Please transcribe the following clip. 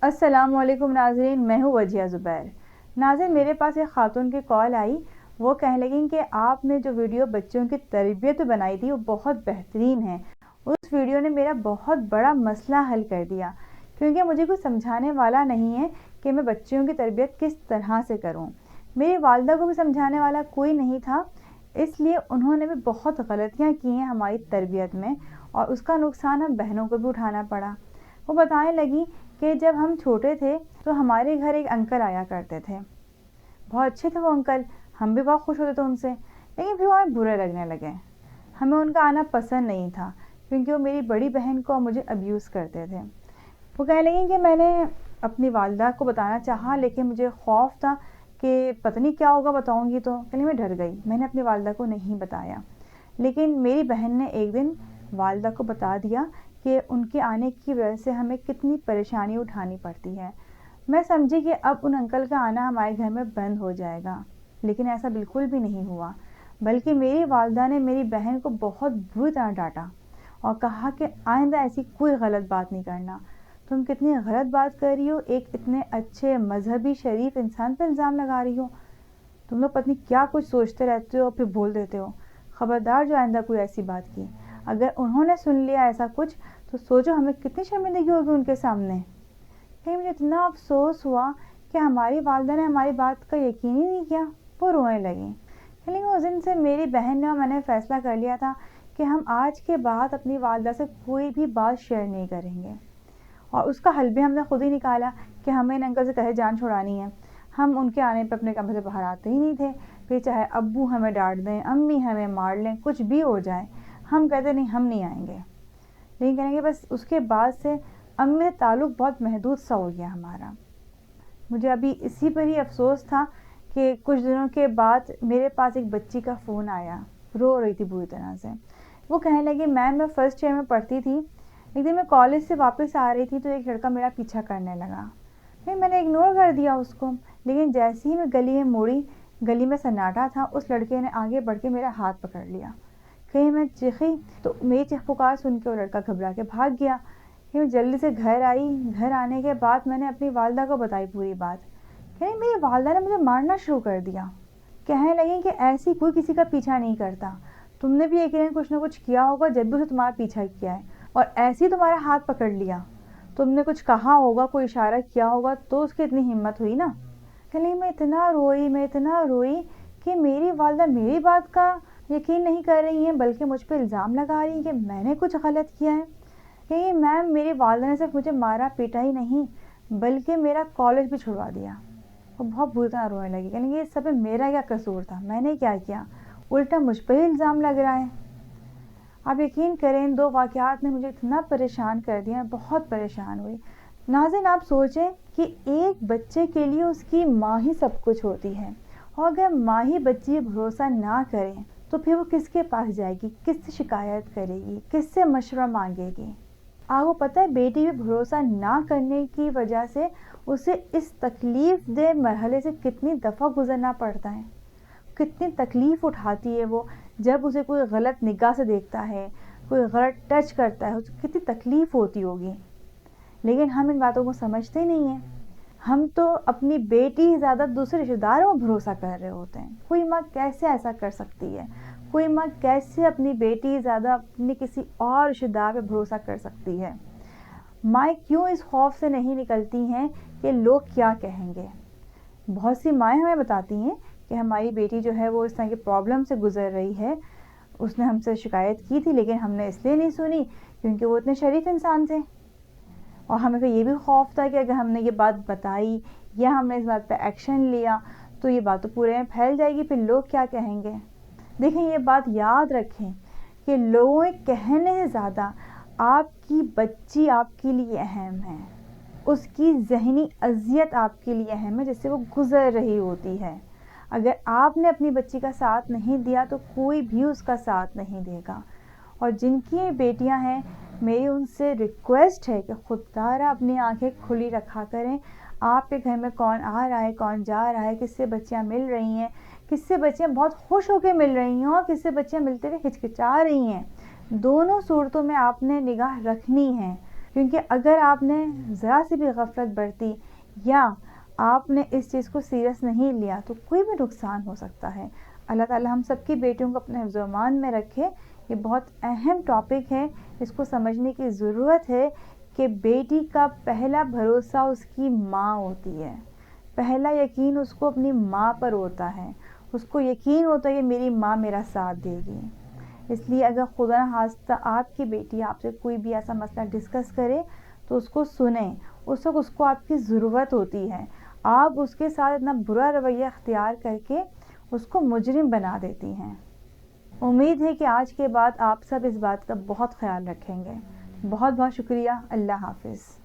अस्सलाम वालेकुम नाज़रीन, मैं हूँ वजिया ज़ुबैर। नाज़रीन, मेरे पास एक ख़ातून की कॉल आई। वो कहने लगी कि आपने जो वीडियो बच्चों की तरबियत बनाई थी वो बहुत बेहतरीन है। उस वीडियो ने मेरा बहुत बड़ा मसला हल कर दिया, क्योंकि मुझे कुछ समझाने वाला नहीं है कि मैं बच्चों की तरबियत किस तरह से करूँ। मेरी वालिदा को भी समझाने वाला कोई नहीं था, इसलिए उन्होंने भी बहुत गलतियाँ की हैं हमारी तरबियत में, और उसका नुकसान हम बहनों को भी उठाना पड़ा। वो बताने लगी कि जब हम छोटे थे तो हमारे घर एक अंकल आया करते थे। बहुत अच्छे थे वो अंकल, हम भी बहुत खुश होते थे उनसे, लेकिन फिर वो हमें बुरे लगने लगे। हमें उनका आना पसंद नहीं था, क्योंकि वो मेरी बड़ी बहन को और मुझे अब्यूज़ करते थे। वो कहने लगी कि मैंने अपनी वालिदा को बताना चाहा, लेकिन मुझे खौफ था कि पता नहीं क्या होगा बताऊँगी तो। कहने मैं डर गई, मैंने अपनी वालिदा को नहीं बताया। लेकिन मेरी बहन ने एक दिन वालिदा को बता दिया कि उनके आने की वजह से हमें कितनी परेशानी उठानी पड़ती है। मैं समझी कि अब उन अंकल का आना हमारे घर में बंद हो जाएगा, लेकिन ऐसा बिल्कुल भी नहीं हुआ। बल्कि मेरी वालिदा ने मेरी बहन को बहुत बुरी तरह डांटा और कहा कि आइंदा ऐसी कोई गलत बात नहीं करना। तुम कितनी गलत बात कर रही हो, एक इतने अच्छे मजहबी शरीफ इंसान पर इल्ज़ाम लगा रही हो। तुम लोग पता नहीं क्या कुछ सोचते रहते हो और फिर बोल देते हो। ख़बरदार जो आइंदा कोई ऐसी बात की। अगर उन्होंने सुन लिया ऐसा कुछ तो सोचो हमें कितनी शर्मिंदगी होगी उनके सामने। कहीं मुझे इतना अफसोस हुआ कि हमारी वालिदा ने हमारी बात का यकीन ही नहीं किया। वो रोने लगी। लेकिन उस दिन से मेरी बहन ने और मैंने फ़ैसला कर लिया था कि हम आज के बाद अपनी वालिदा से कोई भी बात शेयर नहीं करेंगे। और उसका हल भी हमने खुद ही निकाला कि हमें इन अंकल से कहे जान छुड़ानी है। हम उनके आने पर अपने कमरे से बाहर आते ही नहीं थे। फिर चाहे अब्बू हमें डांट दें, अम्मी हमें मार लें, कुछ भी हो जाए, हम कहते नहीं, हम नहीं आएंगे। लेकिन कहेंगे बस उसके बाद से अम्मी से ताल्लुक़ बहुत महदूद सा हो गया हमारा। मुझे अभी इसी पर ही अफसोस था कि कुछ दिनों के बाद मेरे पास एक बच्ची का फ़ोन आया, रो रही थी बुरी तरह से। वो कहने लगी मैम, मैं फ़र्स्ट ईयर में पढ़ती थी, एक दिन मैं कॉलेज से वापस आ रही थी तो एक लड़का मेरा पीछा करने लगा। फिर मैंने इग्नोर कर दिया उसको, लेकिन जैसे ही मैं गली में मुड़ी, गली में सन्नाटा था, उस लड़के ने आगे बढ़ के मेरा हाथ पकड़ लिया। कहीं मैं चीखी तो मेरी चीख पुकार सुन के वो लड़का घबरा के भाग गया। फिर मैं जल्दी से घर आई। घर आने के बाद मैंने अपनी वालिदा को बताई पूरी बात। कहीं मेरी वालिदा ने मुझे मारना शुरू कर दिया। कहने लगी कि ऐसी कोई किसी का पीछा नहीं करता, तुमने भी यकीनन कुछ ना कुछ किया होगा जब भी उसने तुम्हारा पीछा किया है, और ऐसे ही तुम्हारा हाथ पकड़ लिया। तुमने कुछ कहा होगा, कोई इशारा किया होगा तो उसकी इतनी हिम्मत हुई ना। कहने मैं इतना रोई कि मेरी वालिदा मेरी बात का यकीन नहीं कर रही हैं, बल्कि मुझ पर इल्ज़ाम लगा रही हैं कि मैंने कुछ गलत किया है। कहीं मैम, मेरी वालिदा ने सिर्फ मुझे मारा पीटा ही नहीं, बल्कि मेरा कॉलेज भी छुड़वा दिया। वो बहुत बुरी तरह रोने लगी। कहने ये सब मेरा क्या कसूर था, मैंने क्या किया, उल्टा मुझ पर ही इल्ज़ाम लग रहा है। आप यकीन करें, इन दो वाक़यात ने मुझे इतना परेशान कर दिया, बहुत परेशान हुई। नाज़रीन, आप सोचें कि एक बच्चे के लिए उसकी माँ ही सब कुछ होती है, और अगर माँ ही बच्ची भरोसा ना करें तो फिर वो किसके पास जाएगी, किससे शिकायत करेगी, किससे मशवरा मांगेगी। आपको पता है, बेटी भी भरोसा ना करने की वजह से उसे इस तकलीफ़ दे मरहले से कितनी दफ़ा गुजरना पड़ता है। कितनी तकलीफ़ उठाती है वो जब उसे कोई गलत निगाह से देखता है, कोई गलत टच करता है, उसे कितनी तकलीफ़ होती होगी। लेकिन हम इन बातों को समझते ही नहीं हैं। हम तो अपनी बेटी ही ज़्यादा दूसरे रिश्तेदारों में भरोसा कर रहे होते हैं। कोई माँ कैसे ऐसा कर सकती है? कोई माँ कैसे अपनी बेटी ज़्यादा अपने किसी और रिश्तेदार पे भरोसा कर सकती है? माएँ क्यों इस खौफ से नहीं निकलती हैं कि लोग क्या कहेंगे? बहुत सी माएँ हमें बताती हैं कि हमारी बेटी जो है वो इस तरह की प्रॉब्लम से गुज़र रही है। उसने हमसे शिकायत की थी, लेकिन हमने इसलिए नहीं सुनी क्योंकि वो इतने शरीफ इंसान थे। और हमें फिर ये भी खौफ था कि अगर हमने ये बात बताई या हमने इस बात पे एक्शन लिया तो ये बात तो पूरे में फैल जाएगी, फिर लोग क्या कहेंगे। देखें, ये बात याद रखें कि लोगों के कहने से ज़्यादा आपकी बच्ची आपके लिए अहम है। उसकी ज़हनी अज़ियत आपके लिए अहम है, जिससे वो गुज़र रही होती है। अगर आपने अपनी बच्ची का साथ नहीं दिया तो कोई भी उसका साथ नहीं देगा। और जिनकी बेटियां हैं, मेरी उनसे रिक्वेस्ट है कि खुदारा अपनी आंखें खुली रखा करें। आपके घर में कौन आ रहा है, कौन जा रहा है, किससे बच्चियां मिल रही हैं, किससे बच्चियां बहुत खुश होकर मिल रही हैं और किससे बच्चियां मिलते हुए हिचकिचा रही हैं। दोनों सूरतों में आपने निगाह रखनी है। کیونکہ اگر آپ نے ذرا سی بھی غفلت برتی یا آپ نے اس چیز کو سیریس نہیں لیا تو کوئی بھی نقصان ہو سکتا ہے۔ اللہ تعالی ہم سب کی بیٹیوں کو اپنے حفظ و امان میں رکھے۔ یہ بہت اہم ٹاپک ہے، اس کو سمجھنے کی ضرورت ہے کہ بیٹی کا پہلا بھروسہ اس کی ماں ہوتی ہے، پہلا یقین اس کو اپنی ماں پر ہوتا ہے، اس کو یقین ہوتا ہے کہ میری ماں میرا ساتھ دے گی۔ اس لیے اگر خدا نخواستہ آپ کی بیٹی آپ سے کوئی بھی ایسا مسئلہ ڈسکس کرے تو اس کو سنیں، اس وقت اس کو آپ کی ضرورت ہوتی ہے، آپ اس کے ساتھ اتنا برا رویہ اختیار کر کے اس کو مجرم بنا دیتی ہیں۔ امید ہے کہ آج کے بعد آپ سب اس بات کا بہت خیال رکھیں گے۔ بہت بہت شکریہ۔ اللہ حافظ۔